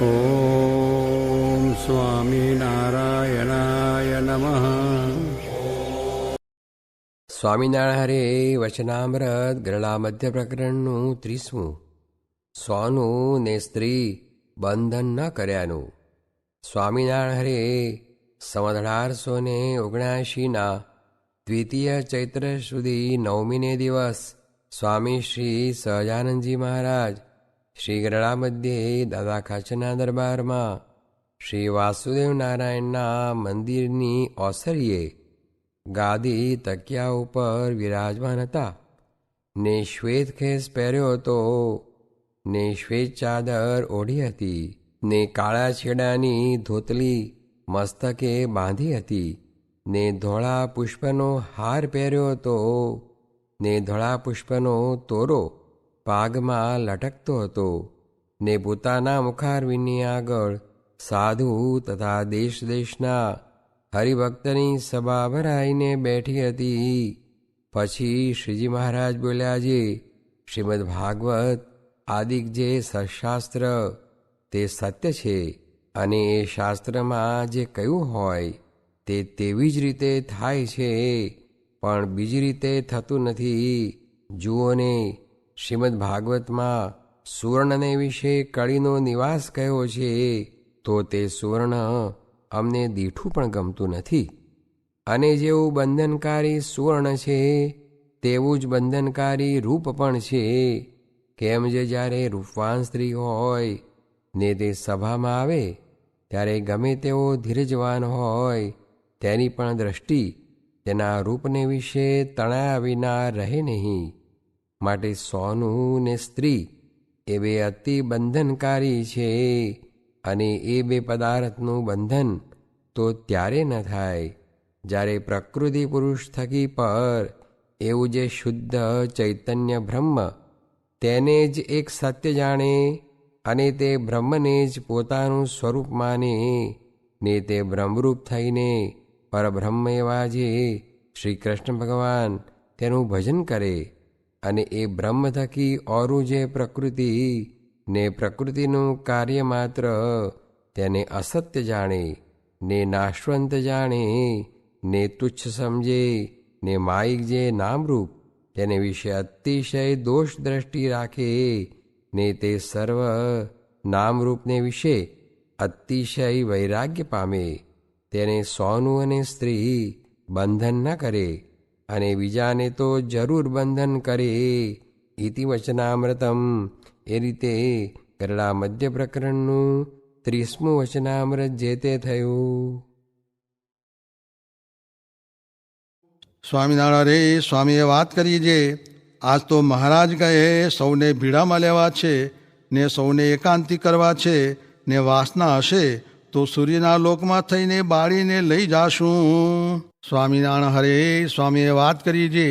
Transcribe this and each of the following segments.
ઓમ સ્વામિનારાયણાય નમઃ. સ્વામિનારાયણ હરે વચનામૃત ગરડા મધ્ય પ્રકરણનું 30મું. સ્વનું ને સ્ત્રી બંધન ન કર્યાનું. સ્વામિનારાયણ હરે સંવત 1879 દ્વિતીય ચૈત્ર સુધી 9મીને દિવસ સ્વામી શ્રી સહજાનંદજી મહારાજ શ્રી ગરડા મધ્યે દાદા ખાચરના દરબારમાં શ્રી વાસુદેવ નારાયણના મંદિરની ઓસરીએ ગાદી તકિયા ઉપર વિરાજમાન હતા. ને શ્વેત ખેસ પહેર્યો હતો, ને શ્વેત ચાદર ઓઢી હતી, ને કાળા છેડાની ધોતલી મસ્તકે બાંધી હતી, ને ધોળા પુષ્પનો હાર પહેર્યો હતો, ને ધોળા પુષ્પનો તોરો પાગમાં લટકતો હતો, ને પોતાના મુખારવિંદની આગળ સાધુ તથા દેશ દેશના હરિભક્તની સભા ભરાઈને બેઠી હતી. પછી શ્રીજી મહારાજ બોલ્યા, જે શ્રીમદ ભાગવત આદિક જે સત્શાસ્ત્ર તે સત્ય છે, અને એ શાસ્ત્રમાં જે કહ્યું હોય તે તેવી જ રીતે થાય છે, પણ બીજી રીતે થતું નથી. જુઓને, શ્રીમદ ભાગવતમાં સુવર્ણને વિશે કળીનો નિવાસ કહ્યો છે, તો તે સુવર્ણ અમને દીઠું પણ ગમતું નથી. અને જેવું બંધનકારી સુવર્ણ છે તેવું જ બંધનકારી રૂપ પણ છે. કેમ જે જ્યારે રૂપવાન સ્ત્રી હોય ને તે સભામાં આવે ત્યારે ગમે તેવો ધીરજવાન હોય તેની પણ દ્રષ્ટિ તેના રૂપને વિશે તણાયા વિના રહે નહીં. માટે સોનું ને સ્ત્રી એ બે અતિ બંધનકારી છે, અને એ બે પદાર્થનું બંધન તો ત્યારે ન થાય જ્યારે પ્રકૃતિ પુરુષ થકી પર એવું જે શુદ્ધ ચૈતન્ય બ્રહ્મ તેને જ એક સત્ય જાણે, અને તે બ્રહ્મને જ પોતાનું સ્વરૂપ માને, ને તે બ્રહ્મરૂપ થઈને પરબ્રહ્મ એવા જે શ્રી કૃષ્ણ ભગવાન તેનું ભજન કરે, અને એ બ્રહ્મ થકી ઓરું જે પ્રકૃતિ ને પ્રકૃતિનું કાર્ય માત્ર તેને અસત્ય જાણે, ને નાશવંત જાણે, ને તુચ્છ સમજે, ને માયિક જે નામરૂપ તેને વિશે અતિશય દોષ દ્રષ્ટિ રાખે, ને તે સર્વ નામરૂપને વિશે અતિશય વૈરાગ્ય પામે, તેને સોનું અને સ્ત્રી બંધન ન કરે, અને બીજાને તો જરૂર બંધન કરે. ઇતિ વચનામૃતમ. એ રીતે ગરડા મધ્ય પ્રકરણનું 30મું વચનામૃત જે તે થયું. સ્વામિનારાયણ સ્વામીએ વાત કરી છે, આજ તો મહારાજ કહે સૌને ભીડામાં લેવા છે, ને સૌને એકાંતિ કરવા છે, ને વાસના હશે તો સૂર્યના લોકમાં થઈને બાળીને લઈ જાશું. સ્વામિનારાયણ હરે સ્વામીએ વાત કરી છે,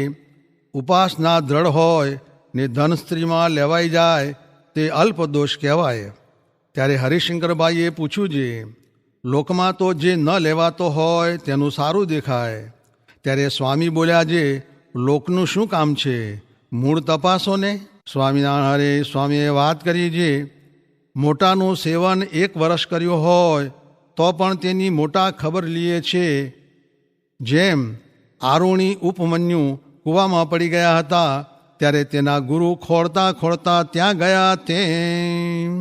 ઉપાસના દ્રઢ હોય ને ધન સ્ત્રીમાં લેવાઈ જાય તે અલ્પ દોષ કહેવાય. ત્યારે હરિશંકરભાઈએ પૂછ્યું છે, લોકમાં તો જે ન લેવાતો હોય તેનું સારું દેખાય. ત્યારે સ્વામી બોલ્યા છે, લોકનું શું કામ છે, મૂળ તપાસો ને. સ્વામિનારાયણ હરે સ્વામીએ વાત કરી છે, મોટાનું સેવન 1 વર્ષ કર્યું હોય તો પણ તેની મોટા ખબર લીએ છે. જેમ આરુણી ઉપમન્યુ કૂવામાં પડી ગયા હતા ત્યારે તેના ગુરુ ખોળતા ખોળતા ત્યાં ગયા તેમ.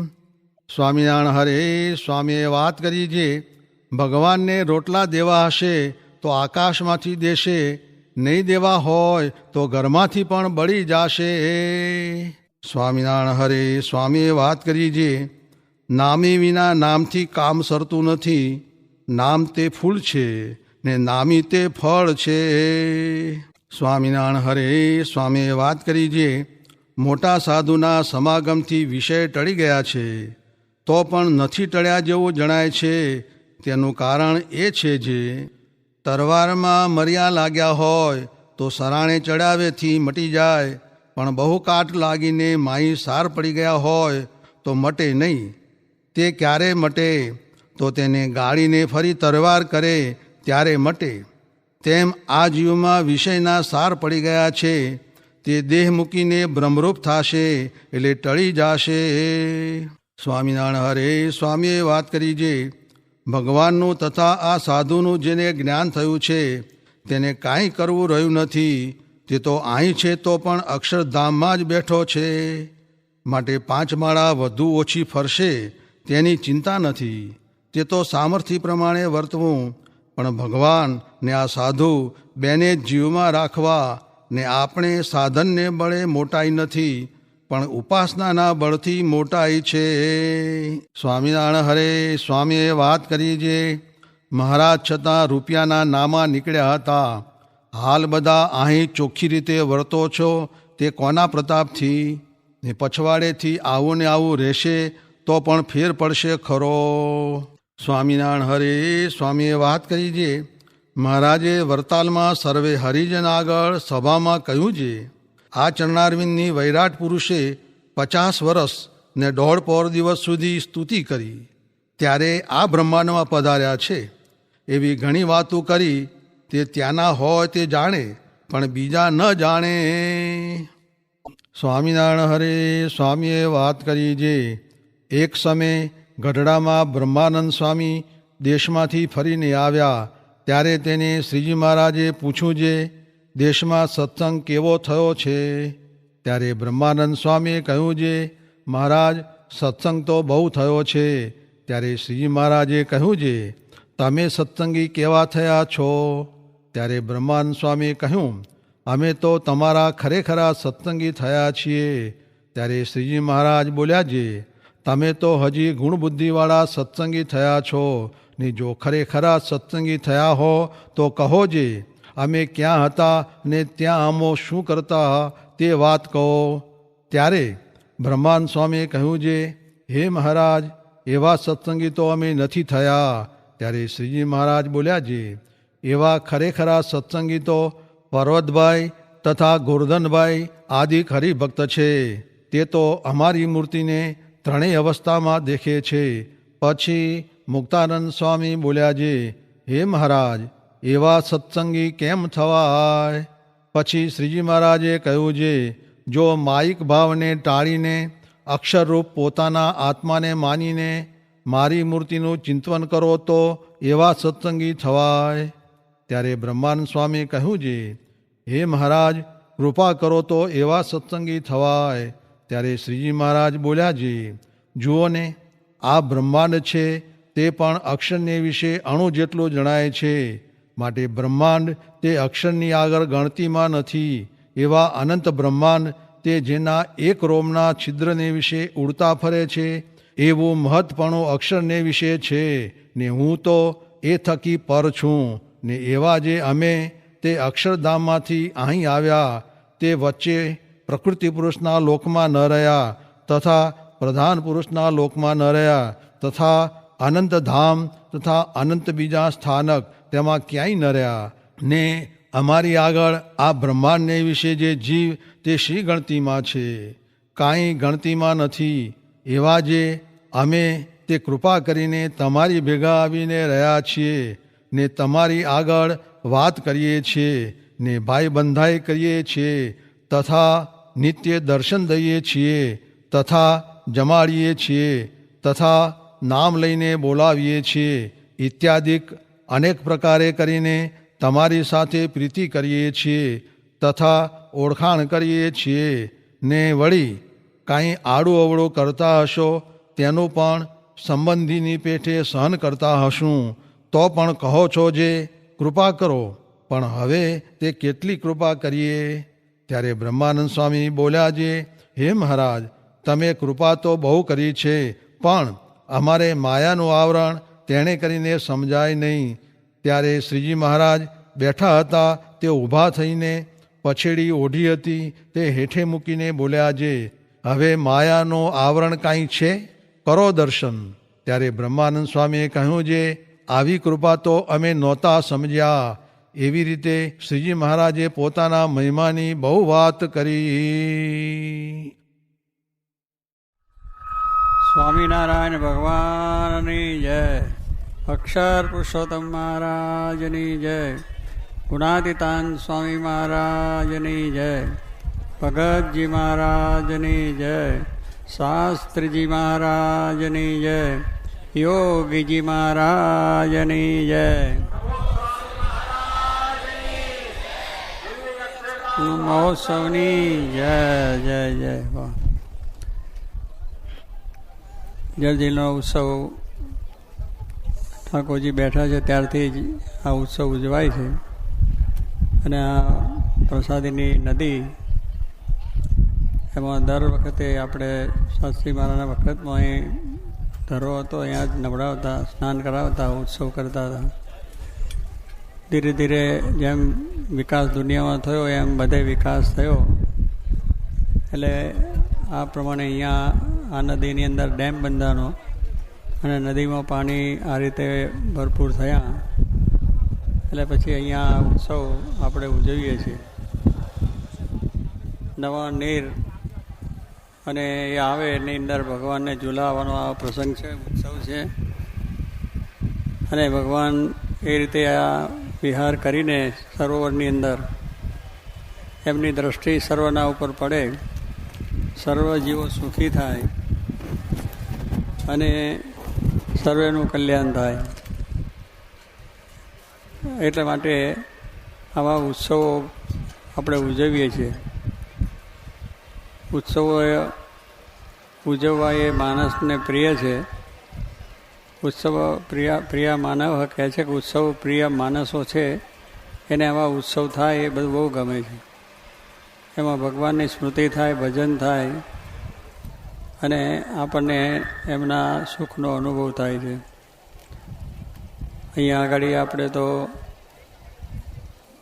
સ્વામિનારાયણ હરે સ્વામીએ વાત કરી છે, ભગવાનને રોટલા દેવા હશે તો આકાશમાંથી દેશે, નહીં દેવા હોય તો ઘરમાંથી પણ બળી જશે. સ્વામિનારાયણ હરે સ્વામીએ વાત કરી છે, નામી વિના નામથી કામ સરતું નથી. નામ તે ફૂલ છે ને નામી તે ફળ છે. સ્વામિનારાયણ હરે સ્વામીએ વાત કરી છે, મોટા સાધુના સમાગમથી વિષય ટળી ગયા છે તો પણ નથી ટળ્યા જેવું જણાય છે. તેનું કારણ એ છે જે તરવારમાં મર્યા લાગ્યા હોય તો સરાણે ચડાવેથી મટી જાય, પણ બહુ કાટ લાગીને માઈ સાર પડી ગયા હોય તો મટે નહીં. તે ક્યારે મટે તો તેને ગાળીને ફરી તરવાર કરે ત્યારે મટે. તેમ આ જીવમાં વિષયના સાર પડી ગયા છે, તે દેહ મૂકીને બ્રહ્મરૂપ થશે એટલે ટળી જશે. સ્વામિનારાયણ હરે. સ્વામીએ વાત કરી જે ભગવાનનું તથા આ સાધુનું જેને જ્ઞાન થયું છે તેને કાંઈ કરવું રહ્યું નથી. તે તો અહીં છે તો પણ અક્ષરધામમાં જ બેઠો છે. માટે 5 માળા વધુ ઓછી ફરશે તેની ચિંતા નથી. તે તો સામર્થ્ય પ્રમાણે વર્તવું. પણ ભગવાન ને આ સાધુ બેને જીવમાં રાખવા ને આપણે સાધનને બળે મોટાઈ નથી પણ ઉપાસનાના બળથી મોટાઈ છે. સ્વામિનારાયણ હરે. સ્વામીએ વાત કરી જે મહારાજ છતાં રૂપિયાના નામા નીકળ્યા હતા. હાલ બધા અહીં ચોખ્ખી રીતે વર્તો છો તે કોના પ્રતાપથી? ને પછવાડેથી આવું ને આવું રહેશે તો પણ ફેર પડશે ખરો. સ્વામિનારાયણ હરે. સ્વામીએ વાત કરી જે મહારાજે વરતાલમાં સર્વે હરિજન આગળ સભામાં કહ્યું છે આ ચરણારવિંદની વૈરાટ પુરુષે 50 વર્ષ ને 1.5 દિવસ સુધી સ્તુતિ કરી ત્યારે આ બ્રહ્માંડમાં પધાર્યા છે. એવી ઘણી વાતો કરી તે ત્યાંના હોય તે જાણે પણ બીજા ન જાણે. સ્વામિનારાયણ હરે. સ્વામીએ વાત કરી જે એક સમયે ગઢડામાં બ્રહ્માનંદ સ્વામી દેશમાંથી ફરીને આવ્યા ત્યારે તેને શ્રીજી મહારાજે પૂછ્યું જે દેશમાં સત્સંગ કેવો થયો છે? ત્યારે બ્રહ્માનંદ સ્વામીએ કહ્યું જે મહારાજ સત્સંગ તો બહુ થયો છે. ત્યારે શ્રીજી મહારાજે કહ્યું જે તમે સત્સંગી કેવા થયા છો? ત્યારે બ્રહ્માનંદ સ્વામીએ કહ્યું અમે તો તમારા ખરેખરા સત્સંગી થયા છીએ. ત્યારે શ્રીજી મહારાજ બોલ્યા જે તમે તો હજી ગુણબુદ્ધિવાળા સત્સંગી થયા છો ને જો ખરેખરા સત્સંગી થયા હો તો કહો જે અમે ક્યાં હતા ને ત્યાં અમો શું કરતા તે વાત કહો. ત્યારે બ્રહ્માનંદ સ્વામીએ કહ્યું જે હે મહારાજ એવા સત્સંગી તો અમે નથી થયા. ત્યારે શ્રીજી મહારાજ બોલ્યા જે એવા ખરેખરા સત્સંગી તો પર્વતભાઈ તથા ગોરધનભાઈ આદિ હરિભક્ત છે. તે તો અમારી મૂર્તિને 3 અવસ્થામાં દેખે છે. પછી મુક્તાનંદ સ્વામી બોલ્યા જે હે મહારાજ એવા સત્સંગી કેમ થવાય? પછી શ્રીજી મહારાજે કહ્યું જે જો માયિક ભાવને ટાળીને અક્ષરરૂપ પોતાના આત્માને માનીને મારી મૂર્તિનું ચિંતન કરો તો એવા સત્સંગી થવાય. ત્યારે બ્રહ્માનંદ સ્વામીએ કહ્યું જે હે મહારાજ કૃપા કરો તો એવા સત્સંગી થવાય. ત્યારે શ્રીજી મહારાજ બોલ્યા જે જુઓ ને આ બ્રહ્માંડ છે તે પણ અક્ષરને વિશે અણુ જેટલું જણાય છે. માટે બ્રહ્માંડ તે અક્ષરની આગળ ગણતીમાં નથી. એવા અનંત બ્રહ્માંડ તે જેના એક રોમના છિદ્રને વિશે ઉડતા ફરે છે એવું મહત્પણું અક્ષરને વિશે છે. ને હું તો એ થકી પર છું. ને એવા જે અમે તે અક્ષરધામમાંથી અહીં આવ્યા તે વચ્ચે પ્રકૃતિ પુરુષના લોકમાં ન રહ્યા તથા પ્રધાન પુરુષના લોકમાં ન રહ્યા તથા અનંત ધામ તથા અનંત બીજા સ્થાનક તેમાં ક્યાંય ન રહ્યા. ને અમારી આગળ આ બ્રહ્માંડને વિશે જે જીવ તે શી ગણતીમાં છે? કાંઈ ગણતીમાં નથી. એવા જે અમે તે કૃપા કરીને તમારી ભેગા આવીને રહ્યા છીએ ને તમારી આગળ વાત કરીએ છીએ ને ભાઈ બંધાઈ કરીએ છીએ તથા નિત્ય દર્શન દઈએ છીએ તથા જમાડીએ છીએ તથા નામ લઈને બોલાવીએ છીએ ઇત્યાદિક અનેક પ્રકારે કરીને તમારી સાથે પ્રીતિ કરીએ છીએ તથા ઓળખાણ કરીએ છીએ. ને વળી કાંઈ આડું અવળું કરતા હશો તેનું પણ સંબંધીની પેઠે સહન કરતા હશું તો પણ કહો છો જે કૃપા કરો. પણ હવે તે કેટલી કૃપા કરીએ? ત્યારે બ્રહ્માનંદ સ્વામી બોલ્યા જે હે મહારાજ તમે કૃપા તો બહુ કરી છે પણ અમારે માયાનું આવરણ તેણે કરીને સમજાય નહીં. ત્યારે શ્રીજી મહારાજ બેઠા હતા તે ઊભા થઈને પછેડી ઓઢી હતી તે હેઠે મૂકીને બોલ્યા જે હવે માયાનું આવરણ કાંઈ છે? કરો દર્શન. ત્યારે બ્રહ્માનંદ સ્વામીએ કહ્યું જે આવી કૃપા તો અમે નહોતા સમજ્યા. એવી રીતે શ્રીજી મહારાજે પોતાના મહિમાની બહુ વાત કરી. સ્વામિનારાયણ ભગવાનની જય. અક્ષર પુરુષોત્તમ મહારાજની જય. ગુણાતીતાન સ્વામી મહારાજની જય. ભગતજી મહારાજની જય. શાસ્ત્રીજી મહારાજની જય, યોગીજી મહારાજની જય, મહોત્સવની જય જય જય. વાહ. જળજીનો ઉત્સવ ઠાકોરજી બેઠા છે ત્યારથી જ આ ઉત્સવ ઉજવાય છે. અને આ પ્રસાદીની નદી એમાં દર વખતે આપણે શાસ્ત્રી મહારાજના વખતમાં અહીં ધરો હતો, અહીંયા જ નવડાવતા, સ્નાન કરાવતા, ઉત્સવ કરતા હતા. ધીરે ધીરે જેમ વિકાસ દુનિયામાં થયો એમ બધે વિકાસ થયો. એટલે આ પ્રમાણે અહીંયા આ નદીની અંદર ડેમ બંધાનો અને નદીમાં પાણી આ રીતે ભરપૂર થયા. એટલે પછી અહીંયા ઉત્સવ આપણે ઉજવીએ છીએ. નવા નીર અને એ આવે એની અંદર ભગવાનને ઝુલાવવાનો આ પ્રસંગ છે, ઉત્સવ છે. અને ભગવાન એ રીતે આ વિહાર કરીને સરોવરની અંદર એમની દ્રષ્ટિ સર્વના ઉપર પડે, સર્વ જીવો સુખી થાય અને સર્વેનું કલ્યાણ થાય. એટલા માટે આવા ઉત્સવો આપણે ઉજવીએ છીએ. ઉત્સવો ઉજવવા એ માણસને પ્રિય છે. ઉત્સવ પ્રિય માનવ કહે છે કે ઉત્સવ પ્રિય માણસો છે એને આવા ઉત્સવ થાય એ બધું બહુ ગમે છે. એમાં ભગવાનની સ્મૃતિ થાય, ભજન થાય અને આપણને એમના સુખનો અનુભવ થાય છે. અહીંયા આગળ આપણે તો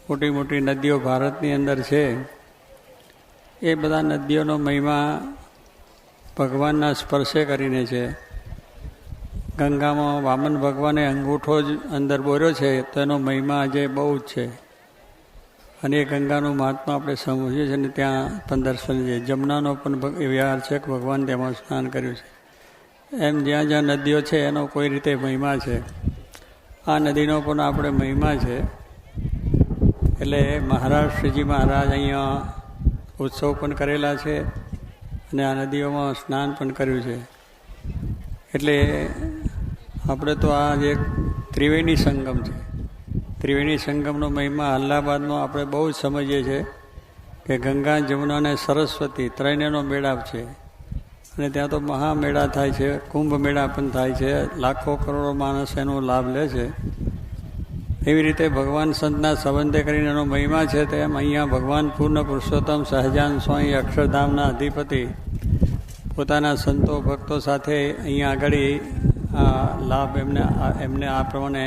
મોટી મોટી નદીઓ ભારતની અંદર છે. એ બધા નદીઓનો મહિમા ભગવાનના સ્પર્શે કરીને છે. ગંગામાં વામન ભગવાને અંગૂઠો જ અંદર બોર્યો છે તો એનો મહિમા આજે બહુ જ છે. અને એ ગંગાનું મહાત્મા આપણે સમજીએ છીએ અને ત્યાં પણ દર્શન છે. જમનાનો પણ વિહાર છે કે ભગવાન તેમાં સ્નાન કર્યું છે. એમ જ્યાં જ્યાં નદીઓ છે એનો કોઈ રીતે મહિમા છે. આ નદીનો પણ આપણે મહિમા છે. એટલે મહારાજ શ્રીજી મહારાજ અહીંયા ઉત્સવ પણ કરેલા છે અને આ નદીઓમાં સ્નાન પણ કર્યું છે. એટલે આપણે તો આ જે ત્રિવેણી સંગમ છે, ત્રિવેણી સંગમનો મહિમા અલ્હાબાદમાં આપણે બહુ જ સમજીએ છીએ કે ગંગા, જમુના અને સરસ્વતી ત્રણેયનો મેળાપ છે. અને ત્યાં તો મહામેળા થાય છે, કુંભ મેળા પણ થાય છે. લાખો કરોડો માણસ એનો લાભ લે છે. એવી રીતે ભગવાન સંતના સંબંધે કરીને એનો મહિમા છે. તેમ અહીંયા ભગવાન પૂર્ણ પુરુષોત્તમ સહજાન સ્વામી અક્ષરધામના અધિપતિ પોતાના સંતો ભક્તો સાથે અહીંયા આગળ આ લાભ એમને આ પ્રમાણે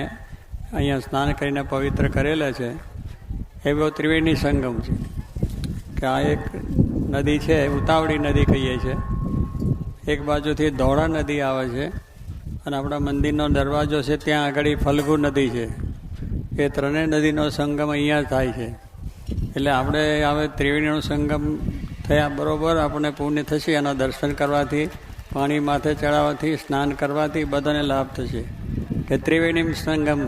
અહીંયા સ્નાન કરીને પવિત્ર કરેલા છે. એવો ત્રિવેણી સંગમ છે કે આ એક નદી છે, ઉતાવળી નદી કહીએ છીએ. એક બાજુથી ધોળા નદી આવે છે અને આપણા મંદિરનો દરવાજો છે ત્યાં આગળ ફલ્ગુ નદી છે. એ ત્રણેય નદીનો સંગમ અહીંયા થાય છે. એટલે આપણે હવે ત્રિવેણીનો સંગમ થયા બરોબર આપણને પુણ્ય થશે. એના દર્શન કરવાથી, પાણી માથે ચડાવવાથી, સ્નાન કરવાથી બધાને લાભ થશે. કે ત્રિવેણી સંગમ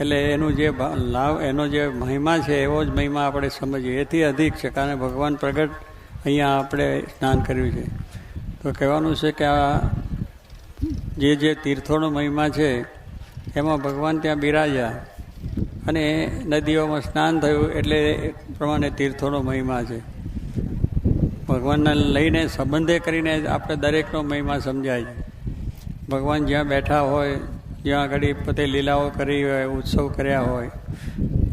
એટલે એનું જે લાભ, એનો જે મહિમા છે એવો જ મહિમા આપણે સમજીએ. એથી અધિક છે કારણ ભગવાન પ્રગટ અહીંયા આપણે સ્નાન કર્યું છે. તો કહેવાનું છે કે આ જે તીર્થોનો મહિમા છે એમાં ભગવાન ત્યાં બિરાજ્યા અને નદીઓમાં સ્નાન થયું એટલે એ પ્રમાણે તીર્થોનો મહિમા છે. ભગવાનને લઈને સંબંધે કરીને આપણે દરેકનો મહિમા સમજાય છે. ભગવાન જ્યાં બેઠા હોય, જ્યાં આગળ પોતે લીલાઓ કરી હોય, ઉત્સવ કર્યા હોય.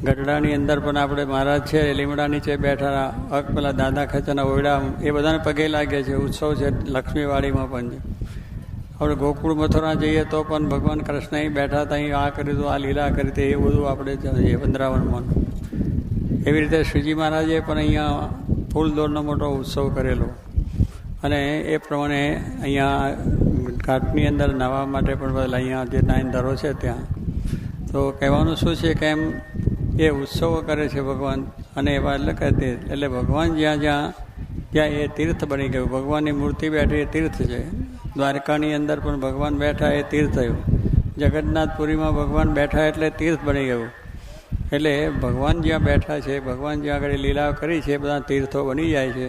ગઢડાની અંદર પણ આપણે મહારાજ છે લીમડા નીચે બેઠા, પેલા દાદા ખચાના ઓયડા એ બધાને પગે લાગે છે. ઉત્સવ છે લક્ષ્મીવાડીમાં પણ છે. આપણે ગોકુળ મથુરા જઈએ તો પણ ભગવાન કૃષ્ણ અહીં બેઠા હતા, અહીં આ કર્યું હતું, આ લીલા કરી હતી, એ બધું આપણે જોઈએ વૃંદાવનમાં. એવી રીતે શ્રીજી મહારાજે પણ અહીંયા ફૂલદોરનો મોટો ઉત્સવ કરેલો અને એ પ્રમાણે અહીંયા ઘાટની અંદર નાહવા માટે પણ બધા અહીંયા જે નાઈન ધરો છે ત્યાં. તો કહેવાનું શું છે કે એમ એ ઉત્સવો કરે છે ભગવાન અને એવા એટલે ભગવાન જ્યાં એ તીર્થ બની ગયું. ભગવાનની મૂર્તિ બેઠી એ તીર્થ છે. દ્વારકાની અંદર પણ ભગવાન બેઠા એ તીર્થ થયું. જગન્નાથપુરીમાં ભગવાન બેઠા એટલે તીર્થ બની ગયું. એટલે ભગવાન જ્યાં બેઠા છે, ભગવાન જ્યાં આગળ લીલાઓ કરી છે, બધા તીર્થો બની જાય છે.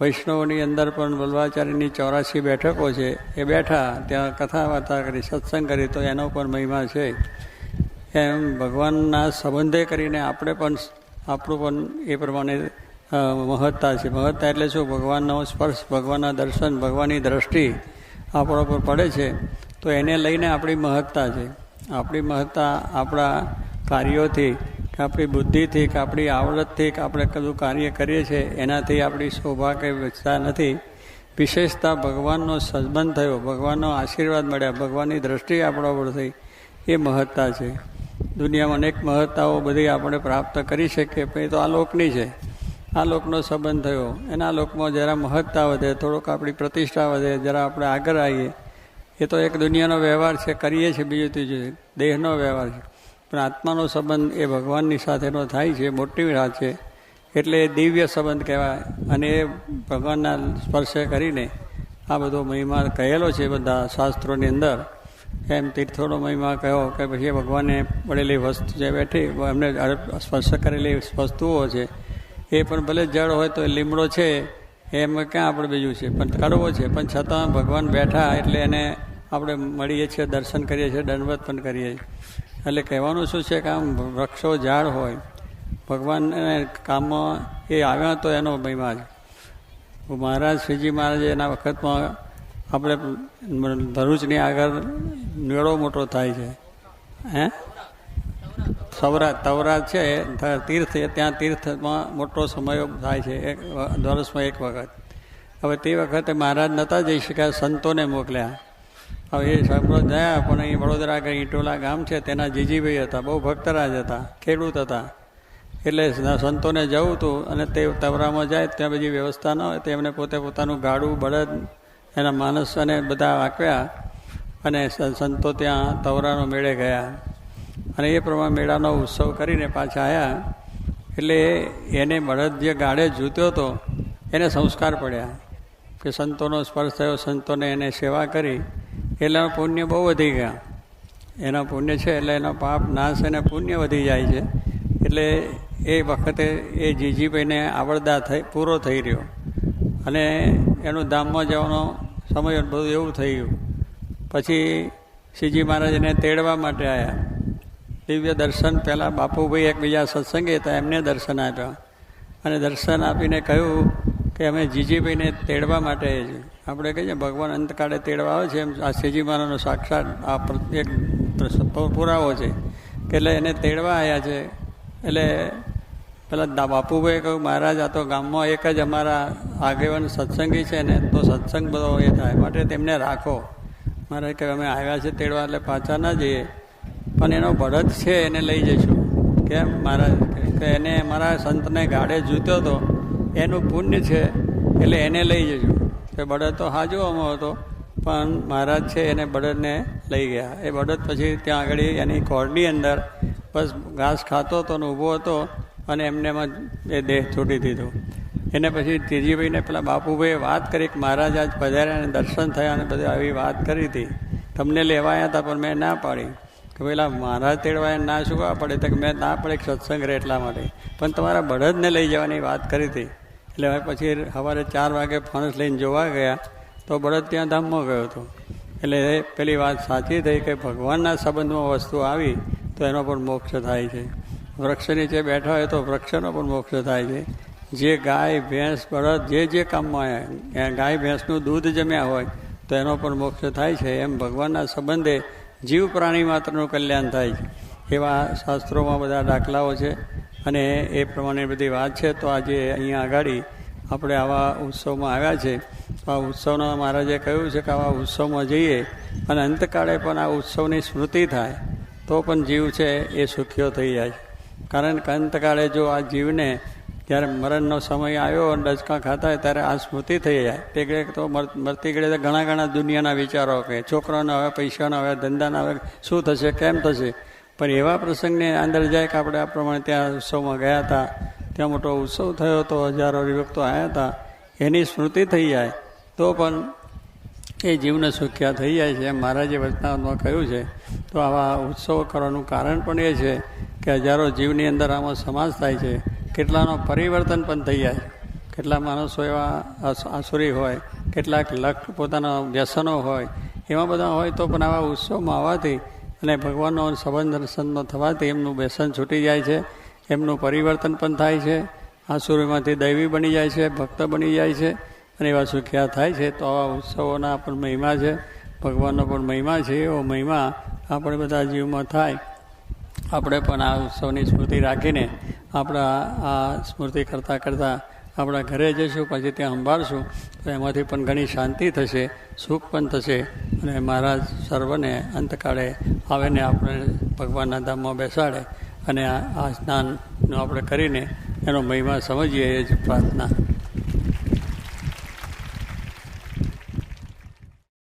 વૈષ્ણવોની અંદર પણ વલ્લભાચાર્યની 84 બેઠકો છે. એ બેઠા ત્યાં કથા વાર્તા કરી, સત્સંગ કરી, તો એનો પણ મહિમા છે. એમ ભગવાનના સંબંધે કરીને આપણે પણ આપણું પણ એ પ્રમાણે મહત્તા છે. મહત્તા એટલે શું? ભગવાનનો સ્પર્શ, ભગવાનના દર્શન, ભગવાનની દ્રષ્ટિ આપણા પર પડે છે, તો એને લઈને આપણી મહત્તા છે. આપણી મહત્તા આપણા કાર્યોથી કે આપણી બુદ્ધિથી કે આપણી આવડતથી કે આપણે કયું કાર્ય કરીએ છીએ એનાથી આપણી શોભા કંઈ વધતા નથી. વિશેષતા ભગવાનનો સંબંધ થયો, ભગવાનનો આશીર્વાદ મળ્યા, ભગવાનની દ્રષ્ટિ આપણા પર થઈ, એ મહત્તા છે. દુનિયામાં અનેક મહત્તાઓ બધી આપણે પ્રાપ્ત કરી શકીએ, પણ એ તો આ લોકની છે. આ લોકનો સંબંધ થયો, એના લોકમાં જરા મહત્તા વધે, થોડોક આપણી પ્રતિષ્ઠા વધે, જરા આપણે આગળ આવીએ. એ તો એક દુનિયાનો વ્યવહાર છે, કરીએ છીએ, બીજું ત્રીજું દેહનો વ્યવહાર છે. પણ આત્માનો સંબંધ એ ભગવાનની સાથેનો થાય છે, મોટી વાત છે. એટલે એ દિવ્ય સંબંધ કહેવાય. અને એ ભગવાનના સ્પર્શે કરીને આ બધો મહિમા કહેલો છે બધા શાસ્ત્રોની અંદર. એમ તીર્થોનો મહિમા કહ્યો કે પછી ભગવાને પડેલી વસ્તુ જે બેઠી એમને સ્પર્શ કરેલી વસ્તુઓ છે, એ પણ ભલે જળ હોય તો લીમડો છે, એમાં ક્યાં આપણે બીજું છે, પણ કડવો છે, પણ છતાં ભગવાન બેઠા એટલે એને આપણે મળીએ છીએ, દર્શન કરીએ છીએ, દંડવત પણ કરીએ છીએ. એટલે કહેવાનું શું છે કે આમ વૃક્ષો ઝાડ હોય, ભગવાનને કામમાં એ આવ્યા તો એનો મહિમા છે. મહારાજ શ્રીજી મહારાજે એના વખતમાં આપણે ભરૂચની આગળ મેળો મોટો થાય છે, તવરાત છે તીર્થ, ત્યાં તીર્થમાં મોટો સમય થાય છે, વર્ષમાં એક વખત. હવે તે વખતે મહારાજ નહોતા જઈ શક્યા, સંતોને મોકલ્યા. હવે એ સંતો ગયા, પણ અહીં વડોદરા આગળ ઈટોલા ગામ છે, તેના જીજીભાઈ હતા, બહુ ભક્તરાજ હતા, ખેડૂત હતા. એટલે સંતોને જવું હતું, અને તે તવરામાં જાય ત્યાં બધી વ્યવસ્થા ન હોય, તેમને પોતે પોતાનું ગાડું, બળદ, એના માણસ અને બધા આંકવ્યા, અને સંતો ત્યાં તવરાનો મેળે ગયા. અને એ પ્રમાણે મેળાનો ઉત્સવ કરીને પાછા આવ્યા. એટલે એને બળદ જે ગાડે જૂત્યો હતો એને સંસ્કાર પડ્યા કે સંતોનો સ્પર્શ થયો, સંતોને એને સેવા કરી, એટલે એનું પુણ્ય બહુ વધી ગયા. એના પુણ્ય છે એટલે એનો પાપ નાશ અને પુણ્ય વધી જાય છે. એટલે એ વખતે એ જીજીભાઈને આવરદા પૂરો થઈ રહ્યો, અને એનું ધામમાં જવાનો સમય બધું એવું થઈ ગયું. પછી શ્રીજી મહારાજ એને તેડવા માટે આવ્યા. દિવ્ય દર્શન પહેલાં બાપુભાઈ એકબીજા સત્સંગી હતા, એમને દર્શન આપ્યા, અને દર્શન આપીને કહ્યું કે અમે જીજીભાઈને તેડવા માટે છીએ. આપણે કહીએ ભગવાન અંતકાળે તેડવા આવે છે, એમ આ શ્રીજી મહારાજનો સાક્ષાત આ એક પુરાવો છે કે એટલે એને તેડવા આવ્યા છે. એટલે પેલા બાપુભાઈએ કહ્યું, મહારાજ આ તો ગામમાં એક જ અમારા આગેવાન સત્સંગી છે ને, તો સત્સંગ બધો એ થાય, માટે તેમને રાખો. મહારાજ કહે અમે આવ્યા છે તેડવા, એટલે પાછા ના જઈએ, પણ એનો બળદ છે એને લઈ જઈશું. કેમ? મહારાજ કે એને અમારા સંતને ગાડે જૂત્યો હતો, એનું પુણ્ય છે, એટલે એને લઈ જઈશું. કે બળદ તો હાજવામાં હતો, પણ મહારાજ છે એને બળદને લઈ ગયા. એ બળદ પછી ત્યાં આગળ એની કોળની અંદર બસ ઘાસ ખાતો હતો ને ઊભો હતો, અને એમને એમાં એ દેહ છૂટી દીધો. એને પછી ત્રીજીભાઈને પેલા બાપુભાઈએ વાત કરી કે મહારાજ આજ પધાર્યા અને દર્શન થયા અને બધી આવી વાત કરી હતી, તમને લેવાયા હતા પણ મેં ના પાડી. કે પેલા મહારાજ તેડવા ના શું કરવા પડે? તો કે મેં ના પડે સત્સંગ રહે એટલા માટે, પણ તમારા બળદને લઈ જવાની વાત કરી હતી. એટલે હવે પછી સવારે 4 વાગે ફણસ લઈને જોવા ગયા તો બળદ ત્યાં ધામમાં ગયો હતો. એટલે પેલી વાત સાચી થઈ કે ભગવાનના સંબંધમાં વસ્તુ આવી તો એનો પણ મોક્ષ થાય છે. વૃક્ષ નીચે બેઠા હોય તો વૃક્ષનો પણ મોક્ષ થાય છે. જે ગાય ભેંસ બળદ જે કામમાં આવ્યા, ગાય ભેંસનું દૂધ જમ્યા હોય તો એનો પણ મોક્ષ થાય છે. એમ ભગવાનના સંબંધે જીવ પ્રાણી માત્રનું કલ્યાણ થાય છે. એવા શાસ્ત્રોમાં બધા દાખલાઓ છે, અને એ પ્રમાણે બધી વાત છે. તો આજે અહીંયા આગળ આપણે આવા ઉત્સવમાં આવ્યા છે. આ ઉત્સવનો મહારાજે કહ્યું છે કે આવા ઉત્સવમાં જઈએ અને અંતકાળે પણ આ ઉત્સવની સ્મૃતિ થાય તો પણ જીવ છે એ સુખ્યો થઈ જાય છે. કારણ કે અંતકાળે જો આ જીવને જ્યારે મરણનો સમય આવ્યો અને ડચકા ખાતા હોય ત્યારે આ સ્મૃતિ થઈ જાય. તે ઘડે તો મરતી ઘડે તો ઘણા દુનિયાના વિચારો કે છોકરાના હવે, પૈસાના હવે, ધંધાના હવે, શું થશે, કેમ થશે. પણ એવા પ્રસંગને અંદર જાય કે આપણે આ પ્રમાણે ત્યાં ઉત્સવમાં ગયા હતા, ત્યાં મોટો ઉત્સવ થયો હતો, હજારો ભક્તો આવ્યા હતા, એની સ્મૃતિ થઈ જાય તો પણ એ જીવને સુખ્યા થઈ જાય છે. એમ મહારાજે વચનામાં કહ્યું છે. તો આવા ઉત્સવ કરવાનું કારણ પણ એ છે કે હજારો જીવની અંદર આમાં સમાસ થાય છે. કેટલાનો પરિવર્તન પણ થઈ જાય. કેટલા માણસો એવા આસુરી હોય, કેટલાક પોતાના વ્યસનો હોય, એવા બધા હોય તો પણ આવા ઉત્સવમાં આવવાથી અને ભગવાનનો સંબંધ દર્શનમાં થવાથી એમનું વ્યસન છૂટી જાય છે, એમનું પરિવર્તન પણ થાય છે, આસુરીમાંથી દૈવી બની જાય છે, ભક્ત બની જાય છે અને એવા સુખ્યા થાય છે. તો આવા ઉત્સવોના પણ મહિમા છે, ભગવાનનો પણ મહિમા છે. એવો મહિમા આપણે બધા જીવમાં થાય. આપણે પણ આ ઉત્સવની સ્મૃતિ રાખીને આપણા આ સ્મૃતિ કરતાં કરતાં આપણા ઘરે જઈશું, પછી ત્યાં સંભાળશું તો એમાંથી પણ ઘણી શાંતિ થશે, સુખ પણ થશે અને મહારાજ સર્વને અંતકાળે આવીને આપણે ભગવાનના ધામમાં બેસાડે અને આ સ્નાનનું આપણે કરીને એનો મહિમા સમજીએ એ જ પ્રાર્થના.